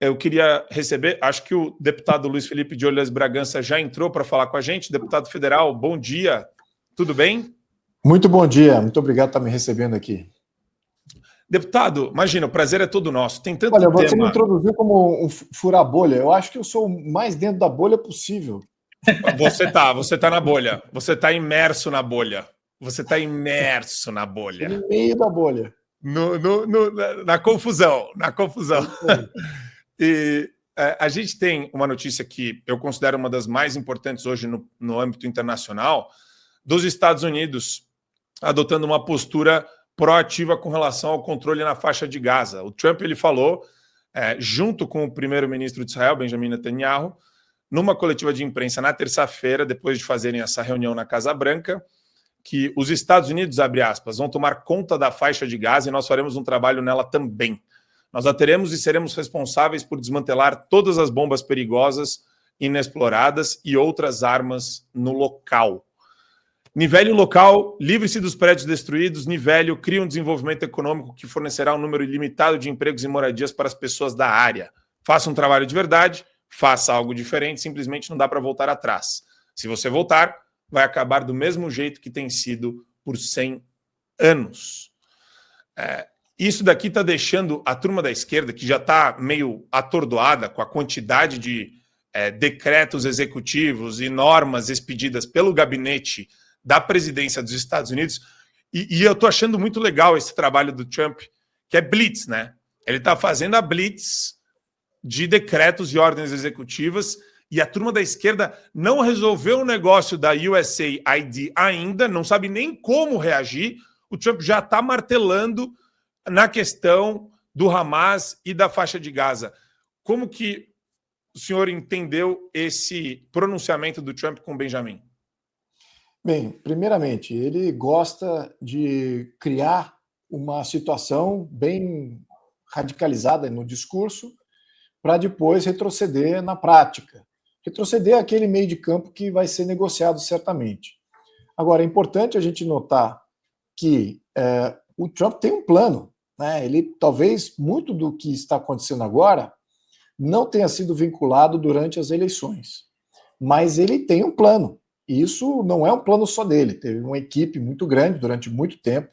Eu queria receber, acho que o deputado Luiz Felipe de Orleans Bragança já entrou para falar com a gente. Deputado federal, bom dia, tudo bem? Muito bom dia, muito obrigado por estar me recebendo aqui. Deputado, imagina, o prazer é todo nosso. Tem tanto Olha, tema. você me introduziu como um furar bolha. Eu acho que eu sou o mais dentro da bolha possível. Você tá na bolha. Você tá imerso na bolha. Você tá imerso na bolha. No meio da bolha. Na confusão, na confusão. E a gente tem uma notícia que eu considero uma das mais importantes hoje no âmbito internacional, dos Estados Unidos adotando uma postura proativa com relação ao controle na faixa de Gaza. O Trump ele falou, junto com o primeiro-ministro de Israel, Benjamin Netanyahu, numa coletiva de imprensa na terça-feira, depois de fazerem essa reunião na Casa Branca, que os Estados Unidos, abre aspas, vão tomar conta da faixa de Gaza e nós faremos um trabalho nela também. Nós a teremos e seremos responsáveis por desmantelar todas as bombas perigosas, inexploradas e outras armas no local. Nivele o local, livre-se dos prédios destruídos, nivele, cria um desenvolvimento econômico que fornecerá um número ilimitado de empregos e moradias para as pessoas da área. Faça um trabalho de verdade, faça algo diferente, simplesmente não dá para voltar atrás. Se você voltar, vai acabar do mesmo jeito que tem sido por 100 anos. Isso daqui está deixando a turma da esquerda, que já está meio atordoada com a quantidade de decretos executivos e normas expedidas pelo gabinete da presidência dos Estados Unidos, e eu estou achando muito legal esse trabalho do Trump, que é blitz, né? Ele está fazendo a blitz de decretos e ordens executivas, e a turma da esquerda não resolveu o negócio da USAID ainda, não sabe nem como reagir. O Trump já está martelando na questão do Hamas e da faixa de Gaza. Como que o senhor entendeu esse pronunciamento do Trump com o Benjamin? Bem, primeiramente, ele gosta de criar uma situação bem radicalizada no discurso para depois retroceder na prática. Retroceder aquele meio de campo que vai ser negociado certamente. Agora, é importante a gente notar que o Trump tem um plano, né? Ele, talvez, muito do que está acontecendo agora não tenha sido vinculado durante as eleições, mas ele tem um plano. E isso não é um plano só dele, teve uma equipe muito grande durante muito tempo,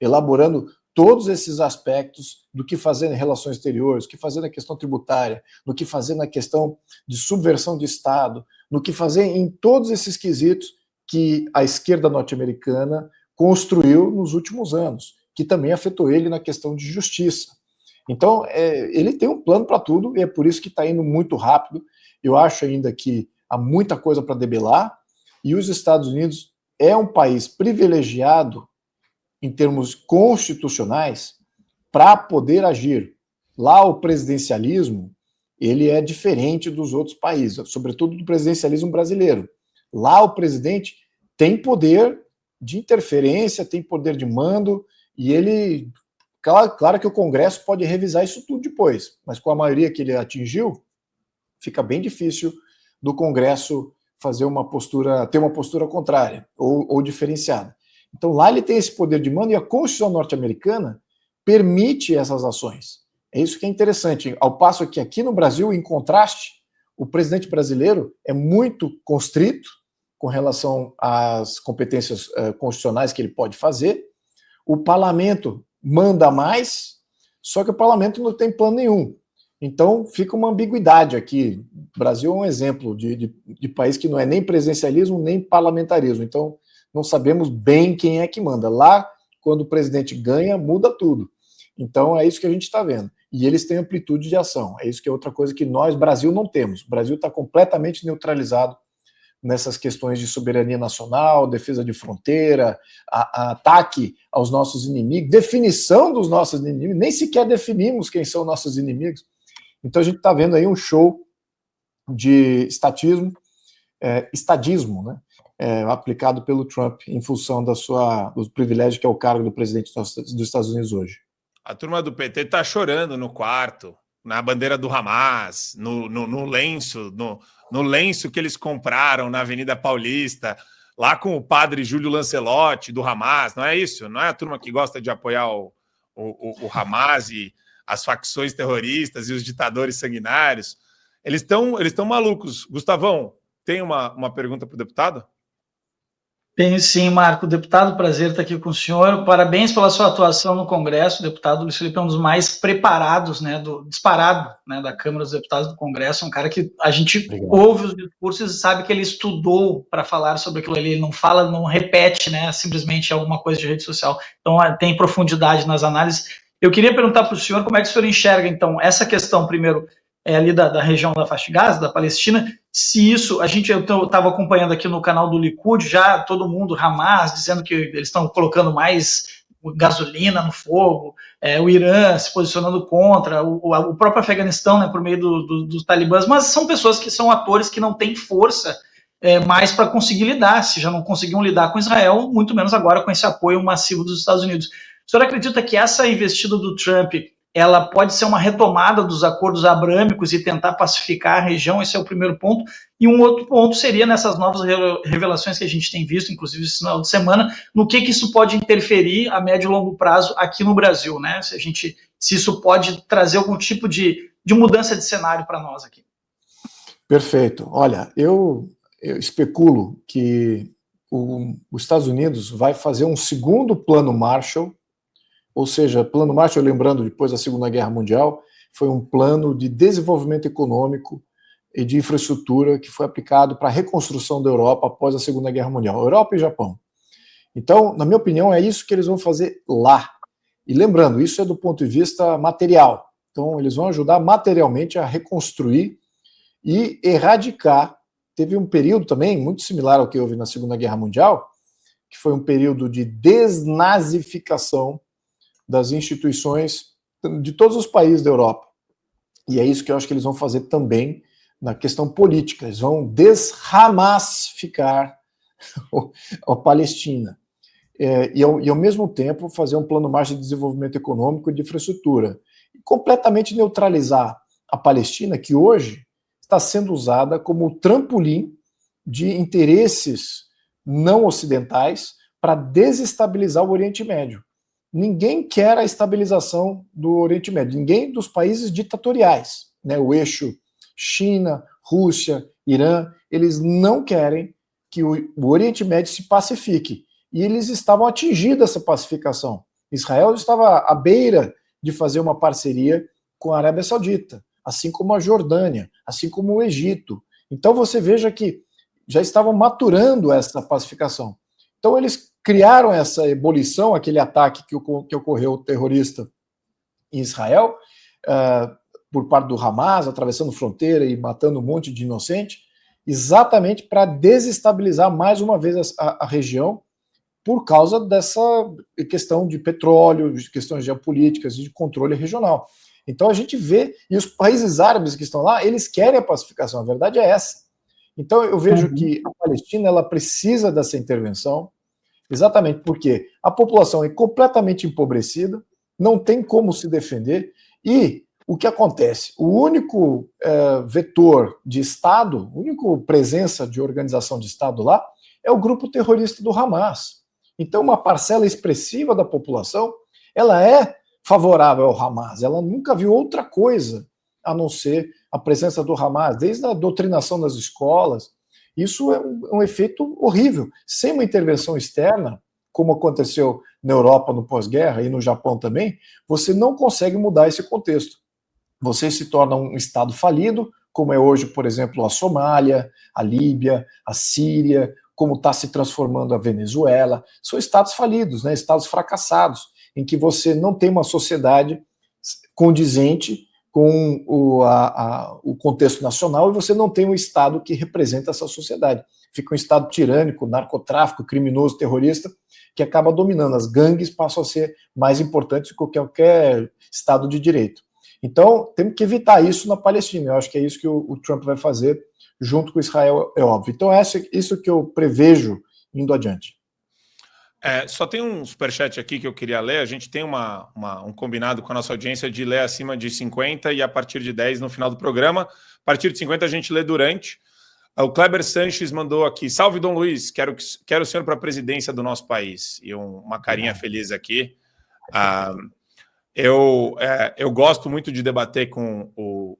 elaborando todos esses aspectos do que fazer em relações exteriores, o que fazer na questão tributária, no que fazer na questão de subversão de Estado, no que fazer em todos esses quesitos que a esquerda norte-americana construiu nos últimos anos, que também afetou ele na questão de justiça. Então, ele tem um plano para tudo e é por isso que está indo muito rápido. Eu acho ainda que há muita coisa para debelar, e os Estados Unidos é um país privilegiado em termos constitucionais para poder agir. Lá o presidencialismo, ele é diferente dos outros países, sobretudo do presidencialismo brasileiro. Lá o presidente tem poder de interferência, tem poder de mando, e ele... Claro que o Congresso pode revisar isso tudo depois, mas com a maioria que ele atingiu, fica bem difícil do Congresso fazer ter uma postura contrária ou diferenciada. Então lá ele tem esse poder de mando e a Constituição norte-americana permite essas ações. É isso que é interessante. Ao passo que aqui no Brasil, em contraste, o presidente brasileiro é muito constrito com relação às competências constitucionais que ele pode fazer. O parlamento manda mais, só que o parlamento não tem plano nenhum. Então, fica uma ambiguidade aqui. O Brasil é um exemplo de país que não é nem presidencialismo, nem parlamentarismo. Então, não sabemos bem quem é que manda. Lá, quando o presidente ganha, muda tudo. Então, é isso que a gente está vendo. E eles têm amplitude de ação. É isso que é outra coisa que nós, Brasil, não temos. O Brasil está completamente neutralizado nessas questões de soberania nacional, defesa de fronteira, ataque aos nossos inimigos, definição dos nossos inimigos. Nem sequer definimos quem são nossos inimigos. Então a gente está vendo aí um show de estadismo, né? Aplicado pelo Trump em função do privilégio que é o cargo do presidente dos Estados Unidos hoje. A turma do PT está chorando no quarto, na bandeira do Hamas, no lenço, no lenço que eles compraram na Avenida Paulista, lá com o padre Júlio Lancelotti do Hamas, não é isso? Não é a turma que gosta de apoiar o Hamas e as facções terroristas e os ditadores sanguinários. Eles estão malucos. Gustavão, tem uma pergunta para o deputado? Tenho sim, Marco. Deputado, prazer estar aqui com o senhor. Parabéns pela sua atuação no Congresso. O deputado Luiz Felipe é um dos mais preparados, né, disparado, né, da Câmara dos Deputados do Congresso. Um cara que a gente ouve os discursos e sabe que ele estudou para falar sobre aquilo ali. Ele não fala, não repete, né, simplesmente alguma coisa de rede social. Então, tem profundidade nas análises. Eu queria perguntar para o senhor como é que o senhor enxerga, então, essa questão, primeiro, ali da região da faixa de Gaza, da Palestina, se isso, eu estava acompanhando aqui no canal do Likud, já todo mundo, Hamas, dizendo que eles estão colocando mais gasolina no fogo, o Irã se posicionando contra, o próprio Afeganistão, né, por meio dos talibãs, mas são pessoas que são atores que não têm força mais para conseguir lidar, se já não conseguiam lidar com Israel, muito menos agora com esse apoio massivo dos Estados Unidos. O senhor acredita que essa investida do Trump ela pode ser uma retomada dos acordos abrâmicos e tentar pacificar a região? Esse é o primeiro ponto. E um outro ponto seria nessas novas revelações que a gente tem visto, inclusive esse final de semana, no que isso pode interferir a médio e longo prazo aqui no Brasil, né? Se isso pode trazer algum tipo de mudança de cenário para nós aqui. Perfeito. Olha, eu especulo que os Estados Unidos vai fazer um segundo plano Marshall. Ou seja, plano Marshall, lembrando, depois da Segunda Guerra Mundial, foi um plano de desenvolvimento econômico e de infraestrutura que foi aplicado para a reconstrução da Europa após a Segunda Guerra Mundial, Europa e Japão. Então, na minha opinião, é isso que eles vão fazer lá. E lembrando, isso é do ponto de vista material. Então, eles vão ajudar materialmente a reconstruir e erradicar. Teve um período também muito similar ao que houve na Segunda Guerra Mundial, que foi um período de desnazificação das instituições de todos os países da Europa. E é isso que eu acho que eles vão fazer também na questão política. Eles vão desramassificar a Palestina. E ao mesmo tempo, fazer um plano Marshall de desenvolvimento econômico e de infraestrutura. E completamente neutralizar a Palestina, que hoje está sendo usada como trampolim de interesses não ocidentais para desestabilizar o Oriente Médio. Ninguém quer a estabilização do Oriente Médio, ninguém dos países ditatoriais, né, o eixo China, Rússia, Irã, eles não querem que o Oriente Médio se pacifique. E eles estavam atingindo essa pacificação. Israel estava à beira de fazer uma parceria com a Arábia Saudita, assim como a Jordânia, assim como o Egito. Então você veja que já estavam maturando essa pacificação. Então eles criaram essa ebulição, aquele ataque que ocorreu terrorista em Israel, por parte do Hamas, atravessando fronteira e matando um monte de inocente, exatamente para desestabilizar mais uma vez a região, por causa dessa questão de petróleo, de questões geopolíticas e de controle regional. Então a gente vê, e os países árabes que estão lá, eles querem a pacificação, a verdade é essa. Então eu vejo que a Palestina ela precisa dessa intervenção, exatamente porque a população é completamente empobrecida, não tem como se defender, e o que acontece? O único vetor de Estado, a única presença de organização de Estado lá, é o grupo terrorista do Hamas. Então uma parcela expressiva da população, ela é favorável ao Hamas, ela nunca viu outra coisa a não ser a presença do Hamas, desde a doutrinação das escolas. Isso é um efeito horrível. Sem uma intervenção externa, como aconteceu na Europa no pós-guerra e no Japão também, você não consegue mudar esse contexto. Você se torna um Estado falido, como é hoje, por exemplo, a Somália, a Líbia, a Síria, como está se transformando a Venezuela. São estados falidos, né? Estados fracassados, em que você não tem uma sociedade condizente com o contexto nacional e você não tem um Estado que representa essa sociedade. Fica um Estado tirânico, narcotráfico, criminoso, terrorista, que acaba dominando. As gangues passam a ser mais importantes do que qualquer Estado de direito. Então, temos que evitar isso na Palestina. Eu acho que é isso que o Trump vai fazer junto com Israel, é óbvio. Então, é isso que eu prevejo indo adiante. Só tem um superchat aqui que eu queria ler. A gente tem um combinado com a nossa audiência de ler acima de 50 e a partir de 10 no final do programa. A partir de 50 a gente lê durante. O Kleber Sanches mandou aqui: salve, Dom Luiz, quero o senhor para a presidência do nosso país. E uma carinha feliz aqui. Eu gosto muito de debater com o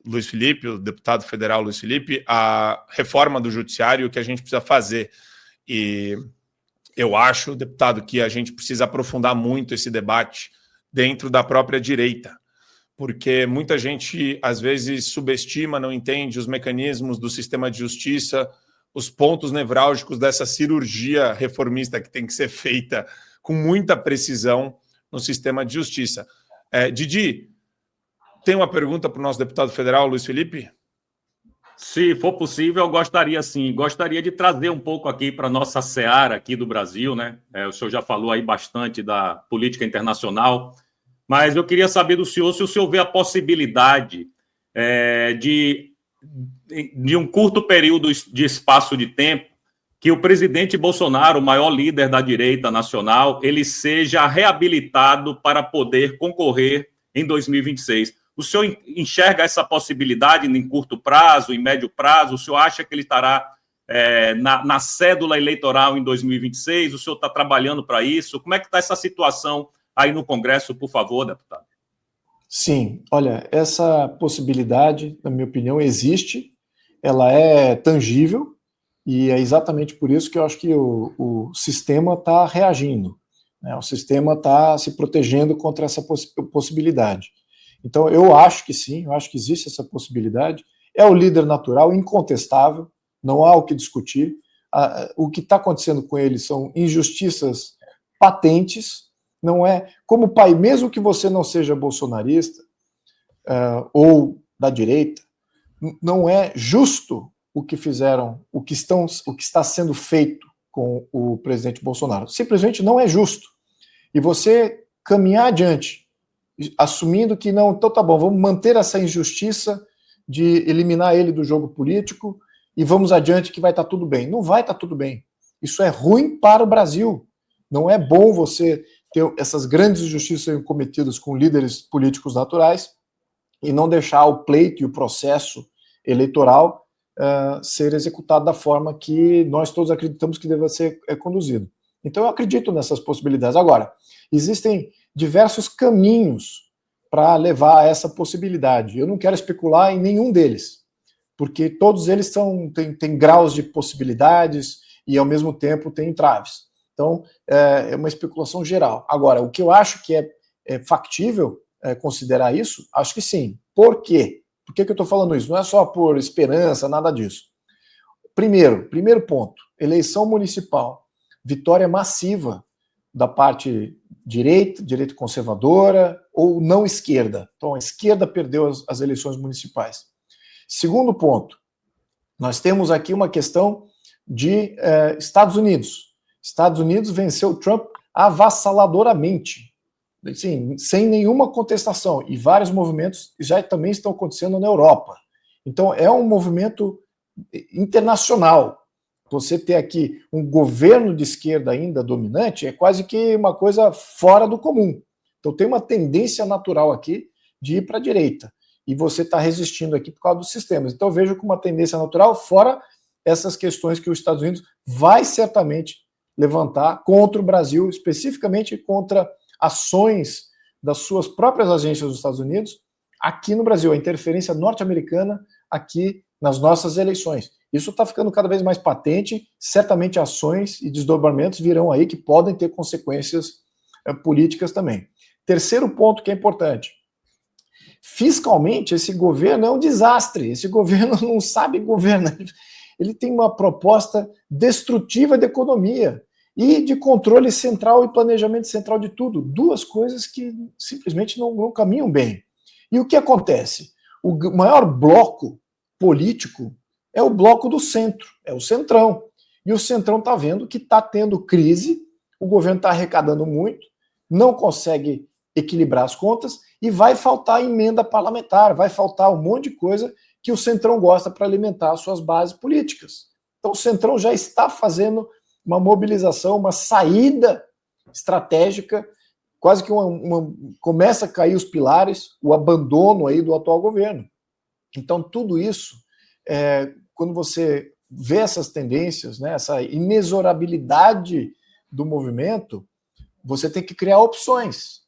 Luiz Felipe, o deputado federal Luiz Felipe, a reforma do judiciário que a gente precisa fazer. E eu acho, deputado, que a gente precisa aprofundar muito esse debate dentro da própria direita, porque muita gente, às vezes, subestima, não entende os mecanismos do sistema de justiça, os pontos nevrálgicos dessa cirurgia reformista que tem que ser feita com muita precisão no sistema de justiça. Didi, tem uma pergunta para o nosso deputado federal, Luiz Felipe? Se for possível, eu gostaria sim. Gostaria de trazer um pouco aqui para a nossa seara aqui do Brasil, né? O senhor já falou aí bastante da política internacional, mas eu queria saber do senhor se o senhor vê a possibilidade de um curto período de espaço de tempo que o presidente Bolsonaro, o maior líder da direita nacional, ele seja reabilitado para poder concorrer em 2026. O senhor enxerga essa possibilidade em curto prazo, em médio prazo? O senhor acha que ele estará na cédula eleitoral em 2026? O senhor está trabalhando para isso? Como é que está essa situação aí no Congresso, por favor, deputado? Sim, olha, essa possibilidade, na minha opinião, existe, ela é tangível, e é exatamente por isso que eu acho que o sistema está reagindo, né? O sistema está se protegendo contra essa possibilidade. Então, eu acho que sim, eu acho que existe essa possibilidade. É o líder natural, incontestável, não há o que discutir. O que está acontecendo com ele são injustiças patentes, não é? Como pai, mesmo que você não seja bolsonarista ou da direita, não é justo o que fizeram, o que está sendo feito com o presidente Bolsonaro. Simplesmente não é justo. E você caminhar adiante, assumindo que não, então tá bom, vamos manter essa injustiça de eliminar ele do jogo político e vamos adiante que vai estar tudo bem. Não vai estar tudo bem. Isso é ruim para o Brasil. Não é bom você ter essas grandes injustiças sendo cometidas com líderes políticos naturais e não deixar o pleito e o processo eleitoral ser executado da forma que nós todos acreditamos que deve ser conduzido. Então eu acredito nessas possibilidades. Agora, existem diversos caminhos para levar a essa possibilidade. Eu não quero especular em nenhum deles, porque todos eles têm graus de possibilidades e, ao mesmo tempo, têm entraves. Então, é uma especulação geral. Agora, o que eu acho que é factível considerar isso, acho que sim. Por quê? Por que eu estou falando isso? Não é só por esperança, nada disso. Primeiro ponto, eleição municipal. Vitória massiva da parte direita conservadora ou não esquerda. Então, a esquerda perdeu as eleições municipais. Segundo ponto, nós temos aqui uma questão de Estados Unidos. Estados Unidos venceu Trump avassaladoramente, assim, sem nenhuma contestação, e vários movimentos já também estão acontecendo na Europa. Então, é um movimento internacional. Você ter aqui um governo de esquerda ainda dominante é quase que uma coisa fora do comum. Então tem uma tendência natural aqui de ir para a direita. E você está resistindo aqui por causa dos sistemas. Então eu vejo como uma tendência natural, fora essas questões que os Estados Unidos vai certamente levantar contra o Brasil, especificamente contra ações das suas próprias agências dos Estados Unidos aqui no Brasil, a interferência norte-americana aqui nas nossas eleições. Isso está ficando cada vez mais patente, certamente ações e desdobramentos virão aí que podem ter consequências políticas também. Terceiro ponto que é importante, fiscalmente esse governo é um desastre, esse governo não sabe governar, ele tem uma proposta destrutiva da economia e de controle central e planejamento central de tudo, duas coisas que simplesmente não caminham bem. E o que acontece? O maior bloco político é o bloco do centro, é o Centrão. E o Centrão está vendo que está tendo crise, o governo está arrecadando muito, não consegue equilibrar as contas e vai faltar emenda parlamentar, vai faltar um monte de coisa que o Centrão gosta para alimentar as suas bases políticas. Então o Centrão já está fazendo uma mobilização, uma saída estratégica, quase que começa a cair os pilares, o abandono aí do atual governo. Então tudo isso, quando você vê essas tendências, né, essa inexorabilidade do movimento, você tem que criar opções.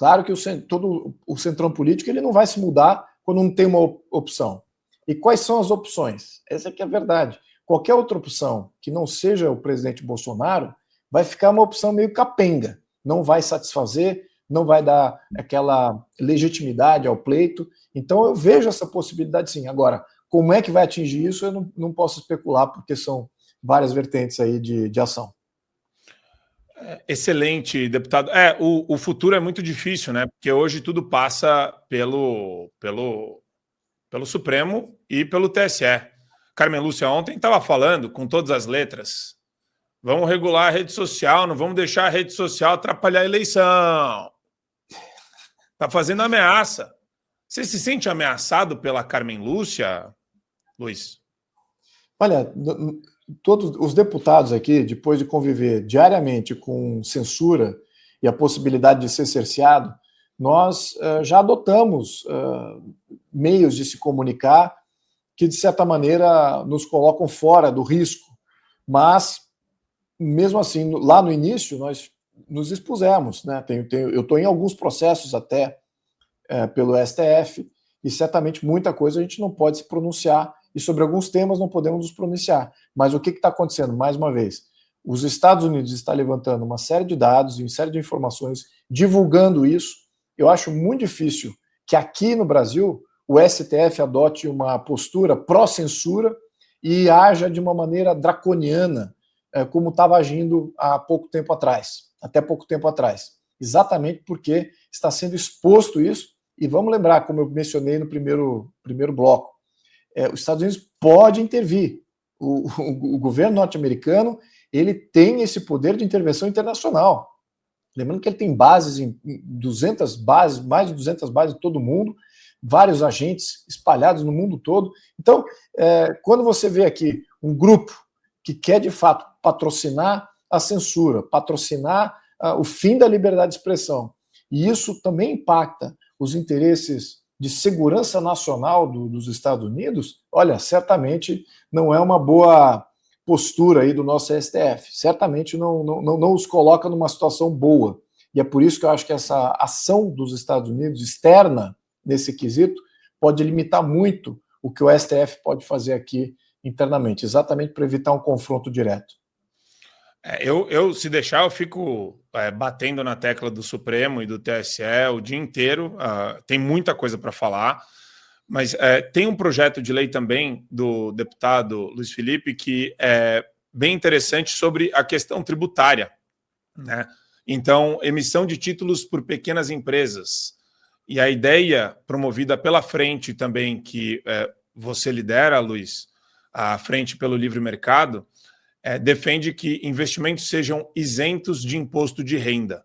Claro que todo o centrão político ele não vai se mudar quando não tem uma opção. E quais são as opções? Essa aqui é a verdade. Qualquer outra opção que não seja o presidente Bolsonaro vai ficar uma opção meio capenga. Não vai satisfazer, não vai dar aquela legitimidade ao pleito. Então eu vejo essa possibilidade sim. Agora, como é que vai atingir isso, eu não posso especular, porque são várias vertentes aí de ação. Excelente, deputado. O futuro é muito difícil, né? Porque hoje tudo passa pelo Supremo e pelo TSE. Carmen Lúcia ontem estava falando com todas as letras. Vamos regular a rede social, não vamos deixar a rede social atrapalhar a eleição. Está fazendo ameaça. Você se sente ameaçado pela Carmen Lúcia, Luiz? Olha, todos os deputados aqui, depois de conviver diariamente com censura e a possibilidade de ser cerceado, nós já adotamos meios de se comunicar que, de certa maneira, nos colocam fora do risco. Mas, mesmo assim, lá no início, nós nos expusemos, né? Eu estou em alguns processos até pelo STF, e certamente muita coisa a gente não pode se pronunciar, e sobre alguns temas não podemos nos pronunciar. Mas o que está acontecendo? Mais uma vez, os Estados Unidos estão levantando uma série de dados e uma série de informações, divulgando isso. Eu acho muito difícil que aqui no Brasil o STF adote uma postura pró-censura e haja de uma maneira draconiana, como estava agindo há pouco tempo atrás, até pouco tempo atrás. Exatamente porque está sendo exposto isso, e vamos lembrar, como eu mencionei no primeiro bloco, os Estados Unidos pode intervir. O governo norte-americano ele tem esse poder de intervenção internacional. Lembrando que ele tem bases em 200 bases, mais de 200 bases em todo o mundo, vários agentes espalhados no mundo todo. Então, quando você vê aqui um grupo que quer, de fato, patrocinar a censura, patrocinar o fim da liberdade de expressão, e isso também impacta os interesses de segurança nacional dos Estados Unidos, olha, certamente não é uma boa postura aí do nosso STF. Certamente não os coloca numa situação boa. E é por isso que eu acho que essa ação dos Estados Unidos externa, nesse quesito, pode limitar muito o que o STF pode fazer aqui internamente, exatamente para evitar um confronto direto. Se deixar, eu fico batendo na tecla do Supremo e do TSE o dia inteiro. Tem muita coisa para falar, mas tem um projeto de lei também do deputado Luiz Felipe que é bem interessante sobre a questão tributária, né? Então, emissão de títulos por pequenas empresas. E a ideia promovida pela Frente também, que você lidera, Luiz, a Frente pelo Livre Mercado, defende que investimentos sejam isentos de imposto de renda.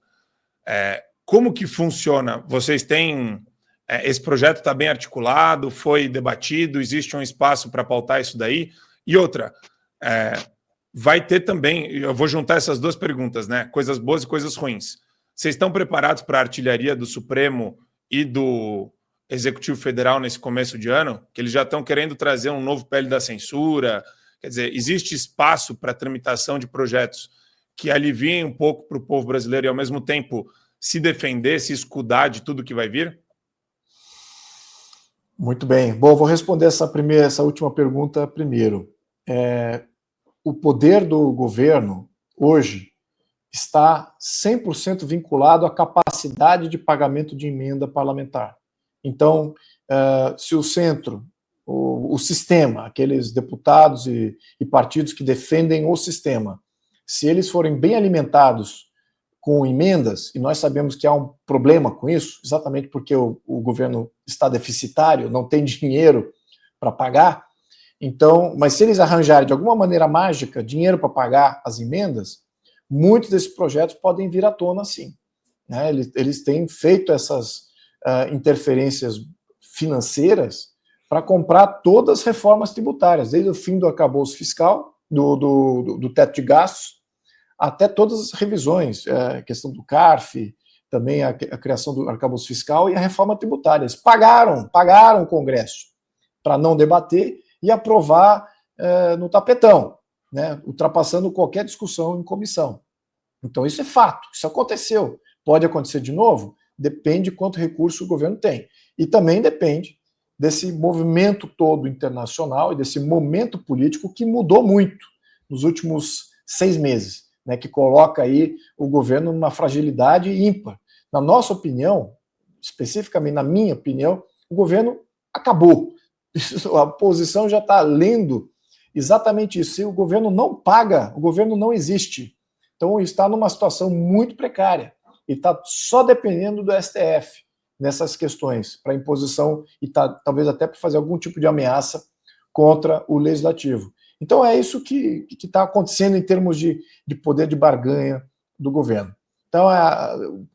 Como que funciona? Vocês têm... esse projeto está bem articulado, foi debatido, existe um espaço para pautar isso daí? E outra, vai ter também... Eu vou juntar essas duas perguntas, né? Coisas boas e coisas ruins. Vocês estão preparados para a artilharia do Supremo e do Executivo Federal nesse começo de ano? Que eles já estão querendo trazer um novo PL da censura... Quer dizer, existe espaço para tramitação de projetos que aliviem um pouco para o povo brasileiro e, ao mesmo tempo, se defender, se escudar de tudo que vai vir? Muito bem. Bom, vou responder essa última pergunta primeiro. O poder do governo, hoje, está 100% vinculado à capacidade de pagamento de emenda parlamentar. Então, se o centro... O sistema, aqueles deputados e partidos que defendem o sistema, se eles forem bem alimentados com emendas, e nós sabemos que há um problema com isso, exatamente porque o governo está deficitário, não tem dinheiro para pagar, então, mas se eles arranjarem de alguma maneira mágica dinheiro para pagar as emendas, muitos desses projetos podem vir à tona sim, né? Eles têm feito essas interferências financeiras para comprar todas as reformas tributárias, desde o fim do arcabouço fiscal, do teto de gastos, até todas as revisões, a questão do CARF, também a criação do arcabouço fiscal e a reforma tributária. Eles pagaram o Congresso para não debater e aprovar no tapetão, né, ultrapassando qualquer discussão em comissão. Então isso é fato, isso aconteceu. Pode acontecer de novo? depende de quanto recurso o governo tem. E também depende desse movimento todo internacional e desse momento político que mudou muito nos últimos 6 meses, né, que coloca aí o governo numa fragilidade ímpar. Na nossa opinião, especificamente na minha opinião, o governo acabou. A oposição já está lendo exatamente isso. Se o governo não paga, o governo não existe. Então está numa situação muito precária e está só dependendo do STF nessas questões para imposição e talvez até para fazer algum tipo de ameaça contra o legislativo. Então é isso que está acontecendo em termos de poder de barganha do governo. Então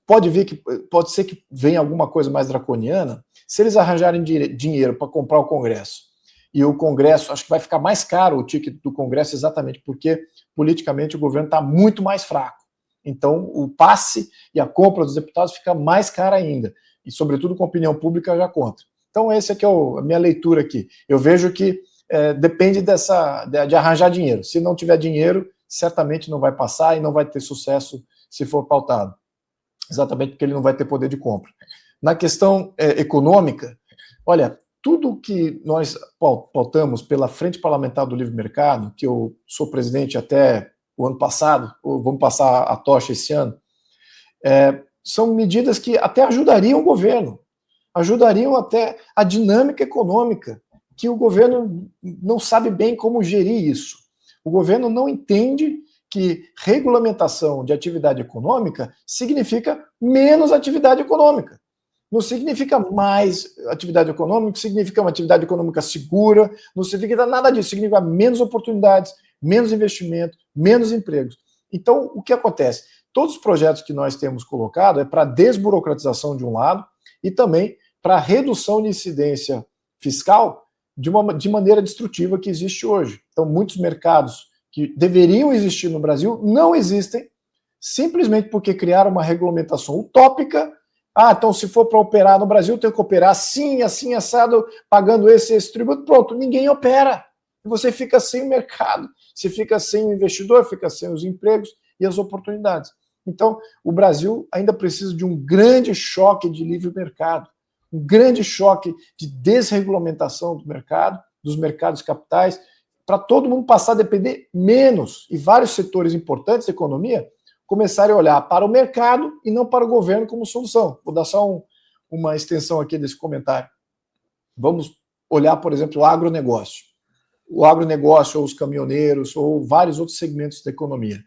pode ser que venha alguma coisa mais draconiana se eles arranjarem dinheiro para comprar o Congresso. E o Congresso, acho que vai ficar mais caro o ticket do Congresso exatamente porque politicamente o governo está muito mais fraco. Então o passe e a compra dos deputados fica mais cara ainda. E sobretudo com a opinião pública já contra. Então essa é a minha leitura aqui. Eu vejo que depende de arranjar dinheiro. Se não tiver dinheiro, certamente não vai passar e não vai ter sucesso se for pautado. Exatamente porque ele não vai ter poder de compra. Na questão econômica, olha, tudo que nós pautamos pela Frente Parlamentar do Livre Mercado, que eu sou presidente até o ano passado, ou vamos passar a tocha esse ano, são medidas que até ajudariam o governo, ajudariam até a dinâmica econômica, que o governo não sabe bem como gerir isso. O governo não entende que regulamentação de atividade econômica significa menos atividade econômica. Não significa mais atividade econômica, significa uma atividade econômica segura, não significa nada disso, significa menos oportunidades, menos investimento, menos empregos. Então, o que acontece? Todos os projetos que nós temos colocado é para desburocratização de um lado e também para redução de incidência fiscal de maneira destrutiva que existe hoje. Então, muitos mercados que deveriam existir no Brasil não existem, simplesmente porque criaram uma regulamentação utópica. Então se for para operar no Brasil, tem que operar assim, assim, assado, pagando esse tributo, pronto, ninguém opera. E você fica sem o mercado, você fica sem o investidor, fica sem os empregos e as oportunidades. Então, o Brasil ainda precisa de um grande choque de livre mercado, um grande choque de desregulamentação do mercado, dos mercados capitais, para todo mundo passar a depender menos, e vários setores importantes da economia começarem a olhar para o mercado e não para o governo como solução. Vou dar só uma extensão aqui desse comentário. Vamos olhar, por exemplo, o agronegócio. O agronegócio, ou os caminhoneiros, ou vários outros segmentos da economia.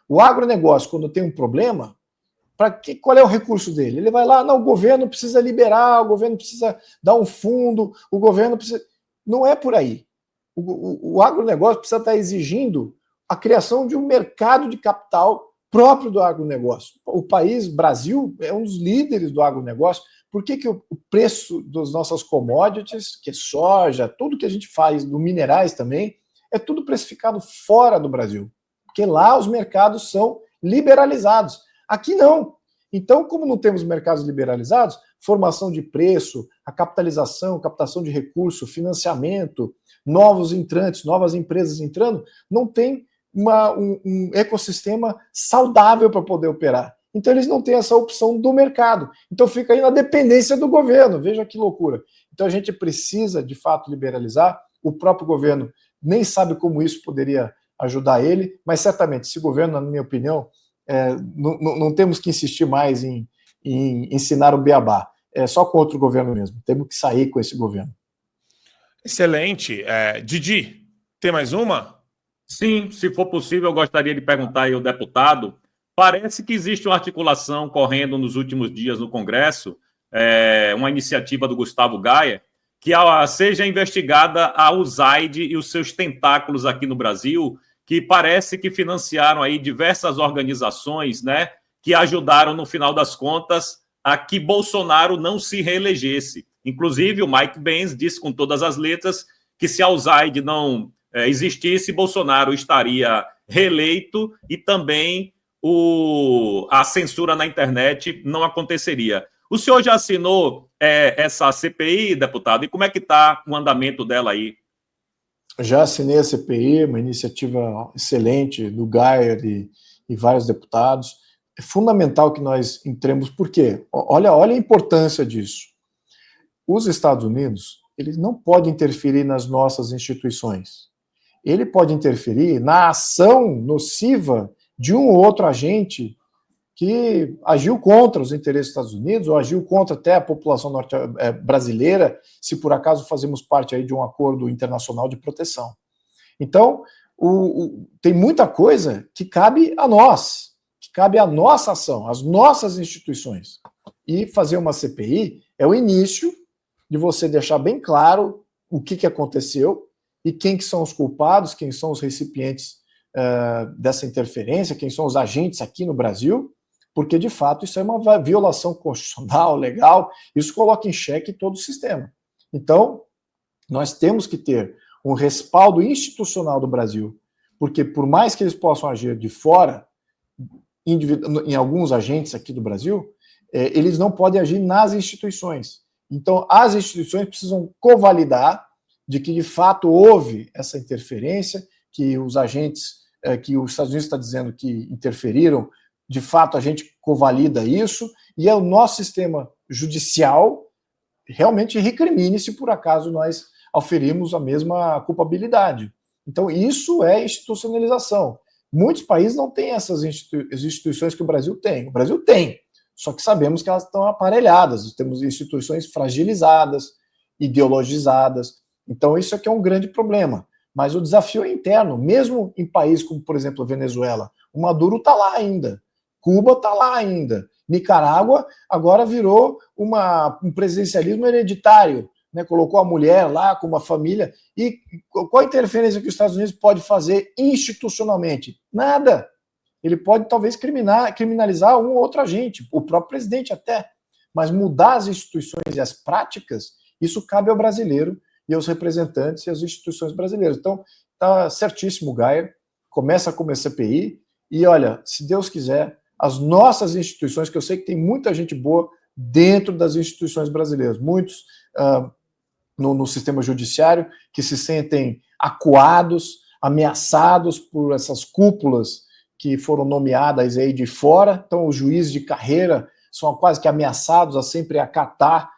O agronegócio, quando tem um problema, qual é o recurso dele? Ele vai lá, não, o governo precisa liberar, o governo precisa dar um fundo, o governo precisa... Não é por aí. O agronegócio precisa estar exigindo a criação de um mercado de capital próprio do agronegócio. O país, Brasil, é um dos líderes do agronegócio. Por que o preço das nossas commodities, que é soja, tudo que a gente faz, do minerais também, é tudo precificado fora do Brasil? Porque lá os mercados são liberalizados. Aqui não. Então, como não temos mercados liberalizados, formação de preço, a capitalização, captação de recurso, financiamento, novos entrantes, novas empresas entrando, não tem um ecossistema saudável para poder operar. Então eles não têm essa opção do mercado. Então fica aí na dependência do governo. Veja que loucura. Então a gente precisa, de fato, liberalizar. O próprio governo nem sabe como isso poderia ajudar ele, mas certamente esse governo, na minha opinião, não temos que insistir mais em ensinar o beabá. É só com outro governo mesmo. Temos que sair com esse governo. Excelente. Didi, tem mais uma? Sim, se for possível, eu gostaria de perguntar aí ao deputado. Parece que existe uma articulação correndo nos últimos dias no Congresso, uma iniciativa do Gustavo Gaia, que seja investigada a USAID e os seus tentáculos aqui no Brasil, que parece que financiaram aí diversas organizações, né, que ajudaram, no final das contas, a que Bolsonaro não se reelegesse. Inclusive, o Mike Pence disse com todas as letras que se a USAID não existisse, Bolsonaro estaria reeleito e também a censura na internet não aconteceria. O senhor já assinou essa CPI, deputado? E como é que está o andamento dela aí? Já assinei a CPI, uma iniciativa excelente do Gaia e vários deputados. é fundamental que nós entremos, por quê? Olha a importância disso. Os Estados Unidos, eles não podem interferir nas nossas instituições. Ele pode interferir na ação nociva de um ou outro agente que agiu contra os interesses dos Estados Unidos, ou agiu contra até a população brasileira, se por acaso fazemos parte aí de um acordo internacional de proteção. Então, tem muita coisa que cabe a nós, que cabe à nossa ação, às nossas instituições. E fazer uma CPI é o início de você deixar bem claro o que aconteceu e quem que são os culpados, quem são os recipientes dessa interferência, quem são os agentes aqui no Brasil, porque, de fato, isso é uma violação constitucional, legal, isso coloca em xeque todo o sistema. Então, nós temos que ter um respaldo institucional do Brasil, porque, por mais que eles possam agir de fora, em alguns agentes aqui do Brasil, eles não podem agir nas instituições. Então, as instituições precisam convalidar de que, de fato, houve essa interferência, que os agentes que os Estados Unidos está dizendo que interferiram, de fato, a gente convalida isso, e é o nosso sistema judicial realmente recrimine se por acaso nós auferimos a mesma culpabilidade. Então, isso é institucionalização. Muitos países não têm essas instituições que o Brasil tem. O Brasil tem, só que sabemos que elas estão aparelhadas, temos instituições fragilizadas, ideologizadas. Então, isso aqui é um grande problema. Mas o desafio é interno, mesmo em países como, por exemplo, a Venezuela. O Maduro está lá ainda. Cuba está lá ainda. Nicarágua agora virou um presidencialismo hereditário, né? Colocou a mulher lá com uma família. E qual a interferência que os Estados Unidos pode fazer institucionalmente? Nada. Ele pode talvez criminalizar um ou outro agente, o próprio presidente até. Mas mudar as instituições e as práticas, isso cabe ao brasileiro e aos representantes e às instituições brasileiras. Então, está certíssimo o Geyer, começa como CPI, e olha, se Deus quiser, as nossas instituições, que eu sei que tem muita gente boa dentro das instituições brasileiras, muitos no sistema judiciário que se sentem acuados, ameaçados por essas cúpulas que foram nomeadas aí de fora. Então, os juízes de carreira são quase que ameaçados a sempre acatar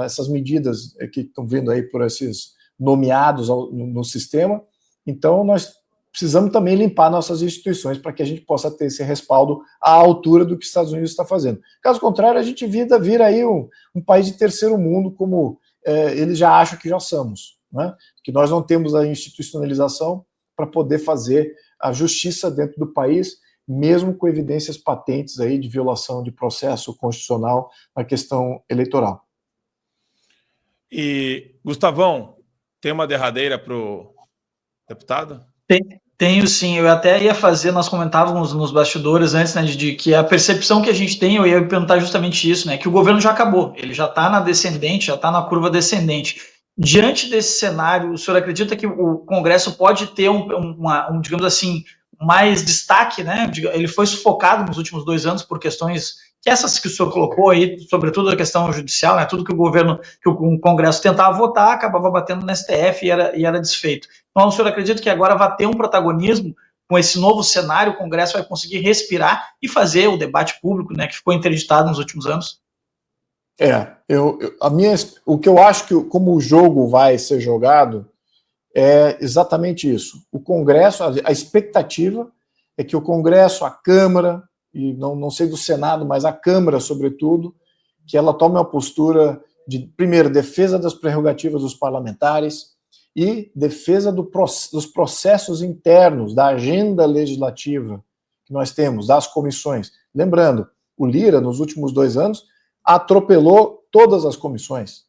essas medidas que estão vindo aí por esses nomeados no sistema. Então, nós precisamos também limpar nossas instituições para que a gente possa ter esse respaldo à altura do que os Estados Unidos está fazendo. Caso contrário, a gente vira aí um país de terceiro mundo, como eles já acham que já somos, né? Que nós não temos a institucionalização para poder fazer a justiça dentro do país, mesmo com evidências patentes aí de violação de processo constitucional na questão eleitoral. E, Gustavão, tem uma derradeira para o deputado? Tenho sim, eu até ia fazer, nós comentávamos nos bastidores antes, né, de que a percepção que a gente tem, eu ia perguntar justamente isso, né, que o governo já acabou, ele já está na descendente, já está na curva descendente. Diante desse cenário, o senhor acredita que o Congresso pode ter digamos assim, mais destaque, né? Ele foi sufocado nos últimos 2 anos por questões que essas que o senhor colocou aí, sobretudo a questão judicial, né? Tudo que o Congresso tentava votar, acabava batendo no STF e era desfeito. Então, o senhor acredita que agora vai ter um protagonismo com esse novo cenário, o Congresso vai conseguir respirar e fazer o debate público, né, que ficou interditado nos últimos anos? O que eu acho que como o jogo vai ser jogado é exatamente isso. O Congresso, a expectativa é que o Congresso, a Câmara, e não sei do Senado, mas a Câmara, sobretudo, que ela tome uma postura de, primeiro, defesa das prerrogativas dos parlamentares e defesa dos processos internos, da agenda legislativa que nós temos, das comissões. Lembrando, o Lira, nos últimos 2 anos, atropelou todas as comissões.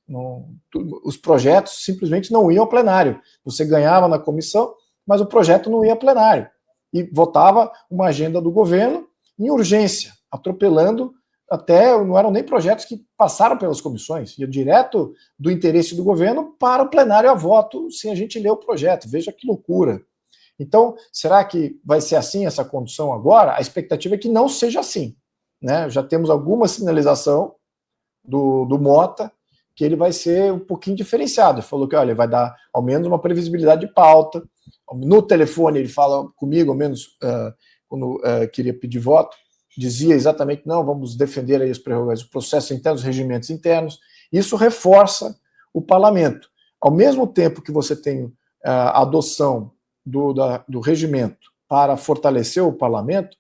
Os projetos simplesmente não iam ao plenário. Você ganhava na comissão, mas o projeto não ia ao plenário. E votava uma agenda do governo em urgência, atropelando até, não eram nem projetos que passaram pelas comissões, ia direto do interesse do governo para o plenário a voto, sem a gente ler o projeto. Veja que loucura. Então, será que vai ser assim essa condução agora? A expectativa é que não seja assim, né? Já temos alguma sinalização do Mota, que ele vai ser um pouquinho diferenciado. Ele falou que, olha, vai dar ao menos uma previsibilidade de pauta. No telefone ele fala comigo, ao menos quando queria pedir voto, dizia exatamente, não, vamos defender aí os prerrogativas, os processos internos, os regimentos internos. Isso reforça o parlamento. Ao mesmo tempo que você tem a adoção do regimento para fortalecer o parlamento,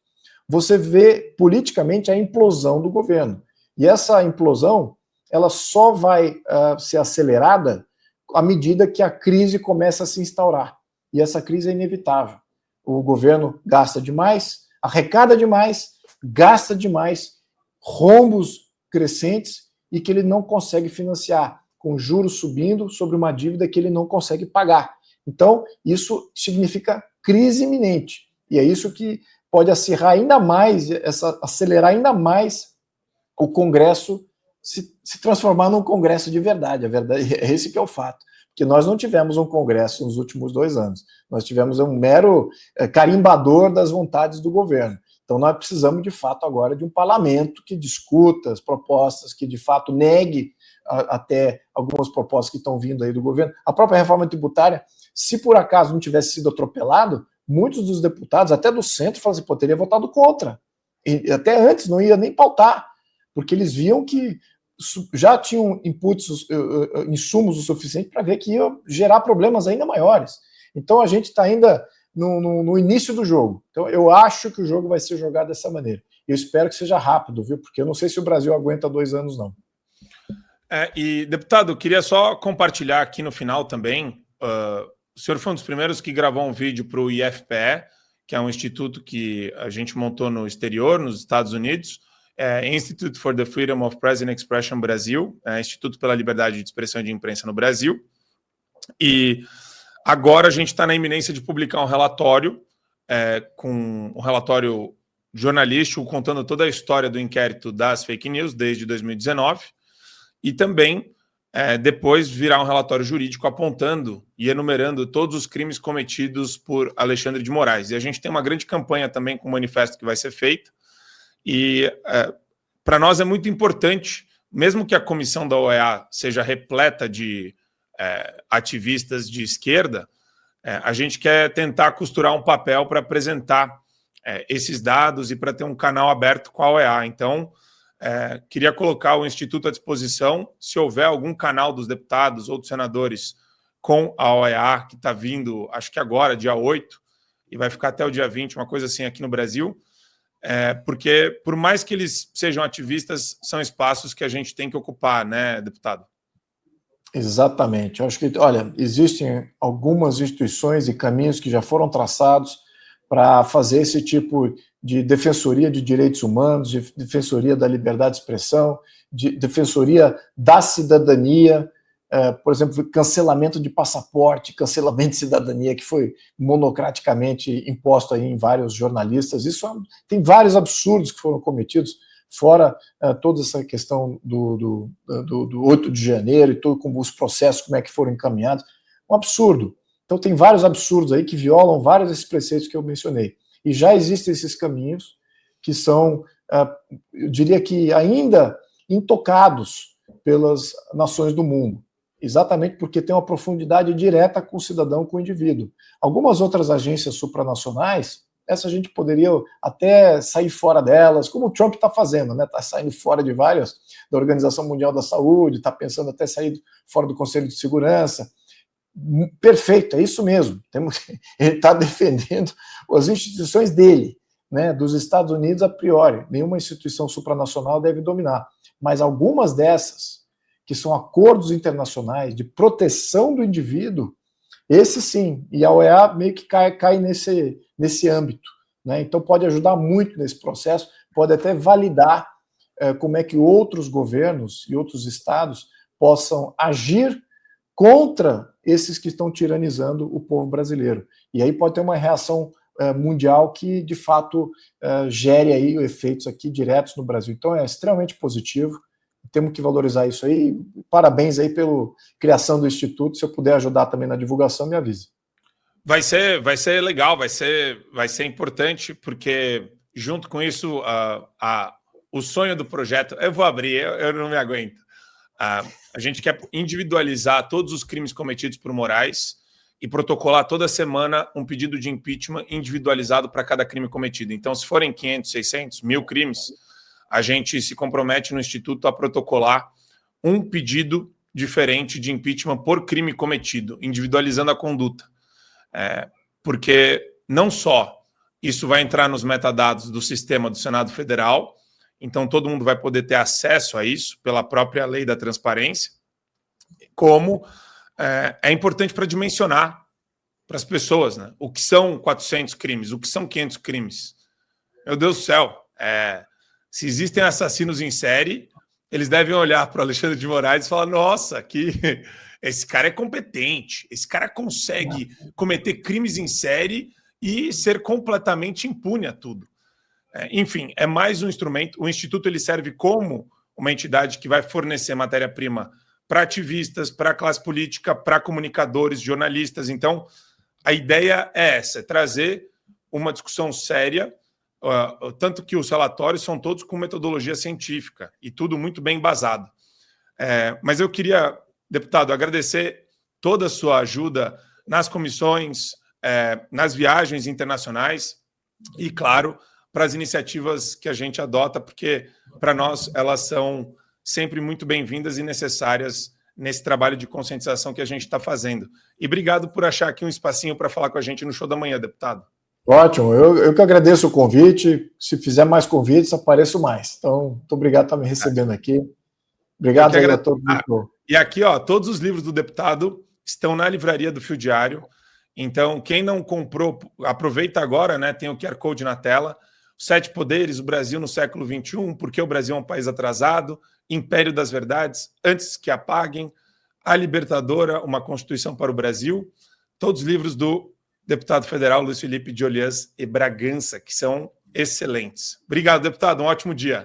você vê politicamente a implosão do governo. E essa implosão, ela só vai ser acelerada à medida que a crise começa a se instaurar. E essa crise é inevitável. O governo gasta demais, arrecada demais, gasta demais, rombos crescentes e que ele não consegue financiar, com juros subindo sobre uma dívida que ele não consegue pagar. Então, isso significa crise iminente. E é isso que pode acirrar ainda mais, acelerar ainda mais o Congresso se transformar num Congresso de verdade. A verdade é esse que é o fato. Porque nós não tivemos um Congresso nos últimos 2 anos. Nós tivemos um mero carimbador das vontades do governo. Então, nós precisamos, de fato, agora de um parlamento que discuta as propostas, que, de fato, negue até algumas propostas que estão vindo aí do governo. A própria reforma tributária, se por acaso não tivesse sido atropelado, muitos dos deputados, até do centro, falaram assim, teria votado contra. E até antes não ia nem pautar, porque eles viam que já tinham inputs, insumos o suficiente para ver que ia gerar problemas ainda maiores. Então a gente está ainda no início do jogo. Então eu acho que o jogo vai ser jogado dessa maneira. Eu espero que seja rápido, viu? Porque eu não sei se o Brasil aguenta 2 anos, não. E, deputado, queria só compartilhar aqui no final também. O senhor foi um dos primeiros que gravou um vídeo para o IFPE, que é um instituto que a gente montou no exterior, nos Estados Unidos, Institute for the Freedom of Press and Expression Brasil, Instituto pela Liberdade de Expressão e de Imprensa no Brasil. E agora a gente está na iminência de publicar um relatório, com um relatório jornalístico contando toda a história do inquérito das fake news desde 2019, e também depois virar um relatório jurídico apontando e enumerando todos os crimes cometidos por Alexandre de Moraes. E a gente tem uma grande campanha também com o manifesto que vai ser feita. E para nós é muito importante, mesmo que a comissão da OEA seja repleta de ativistas de esquerda, a gente quer tentar costurar um papel para apresentar esses dados e para ter um canal aberto com a OEA. Então, queria colocar o Instituto à disposição, se houver algum canal dos deputados ou dos senadores com a OEA, que está vindo, acho que agora, dia 8, e vai ficar até o dia 20, uma coisa assim aqui no Brasil, porque, por mais que eles sejam ativistas, são espaços que a gente tem que ocupar, né, deputado? Exatamente. Eu acho que, olha, existem algumas instituições e caminhos que já foram traçados para fazer esse tipo de defensoria de direitos humanos, de defensoria da liberdade de expressão, de defensoria da cidadania, por exemplo, cancelamento de passaporte, cancelamento de cidadania, que foi monocraticamente imposto aí em vários jornalistas. Isso tem vários absurdos que foram cometidos, fora toda essa questão do 8 de janeiro e todo como os processos, como é que foram encaminhados. Um absurdo. Então tem vários absurdos aí que violam vários desses preceitos que eu mencionei. E já existem esses caminhos que são, eu diria que ainda intocados pelas nações do mundo, exatamente porque tem uma profundidade direta com o cidadão, com o indivíduo. Algumas outras agências supranacionais, essa a gente poderia até sair fora delas, como o Trump está fazendo, né? Está saindo fora de várias, da Organização Mundial da Saúde, está pensando até sair fora do Conselho de Segurança. Perfeito, é isso mesmo. Ele está defendendo as instituições dele, né, dos Estados Unidos a priori. Nenhuma instituição supranacional deve dominar. Mas algumas dessas, que são acordos internacionais de proteção do indivíduo, esse sim, e a OEA meio que cai nesse âmbito, né? Então pode ajudar muito nesse processo, pode até validar como é que outros governos e outros estados possam agir contra esses que estão tiranizando o povo brasileiro. E aí pode ter uma reação mundial que, de fato, gere aí efeitos aqui diretos no Brasil. Então é extremamente positivo, temos que valorizar isso aí. Parabéns aí pela criação do Instituto. Se eu puder ajudar também na divulgação, me avise. Vai ser legal, vai ser importante, porque junto com isso, o sonho do projeto, eu vou abrir, eu não me aguento. A gente quer individualizar todos os crimes cometidos por Moraes, e protocolar toda semana um pedido de impeachment individualizado para cada crime cometido. Então, se forem 500, 600, 1.000 crimes, a gente se compromete no Instituto a protocolar um pedido diferente de impeachment por crime cometido, individualizando a conduta. Porque não só isso vai entrar nos metadados do sistema do Senado Federal, então todo mundo vai poder ter acesso a isso pela própria lei da transparência, como é importante para dimensionar para as pessoas, né? O que são 400 crimes, o que são 500 crimes. Meu Deus do céu, se existem assassinos em série, eles devem olhar para o Alexandre de Moraes e falar, nossa, esse cara é competente, esse cara consegue cometer crimes em série e ser completamente impune a tudo. Enfim, é mais um instrumento. O Instituto ele serve como uma entidade que vai fornecer matéria-prima para ativistas, para a classe política, para comunicadores, jornalistas. Então, a ideia é essa, trazer uma discussão séria, tanto que os relatórios são todos com metodologia científica e tudo muito bem embasado. Mas eu queria, deputado, agradecer toda a sua ajuda nas comissões, nas viagens internacionais e, claro, para as iniciativas que a gente adota, porque, para nós, elas são sempre muito bem-vindas e necessárias nesse trabalho de conscientização que a gente está fazendo. E obrigado por achar aqui um espacinho para falar com a gente no Show da Manhã, deputado. Ótimo, eu que agradeço o convite. Se fizer mais convites, apareço mais. Então, muito obrigado por estar me recebendo aqui. Obrigado aí a todos. E aqui, todos os livros do deputado estão na livraria do Fio Diário. Então, quem não comprou, aproveita agora, né? Tem o QR Code na tela. Os 7 Poderes, o Brasil no século XXI, porque o Brasil é um país atrasado, Império das Verdades, Antes que Apaguem, A Libertadora, Uma Constituição para o Brasil, todos os livros do deputado federal Luiz Felipe de Orleans e Bragança, que são excelentes. Obrigado, deputado. Um ótimo dia.